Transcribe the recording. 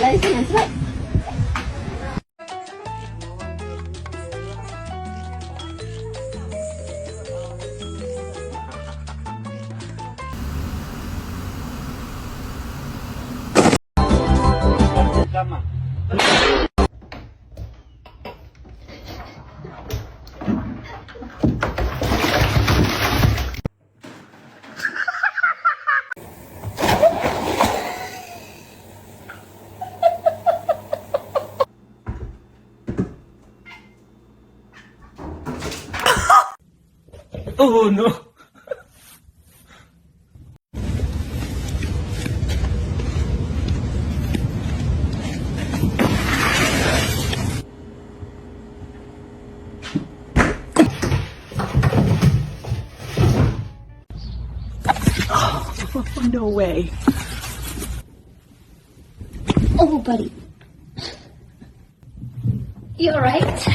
That's right. Tama. Oh no. Oh, no way. Oh, buddy. You alright?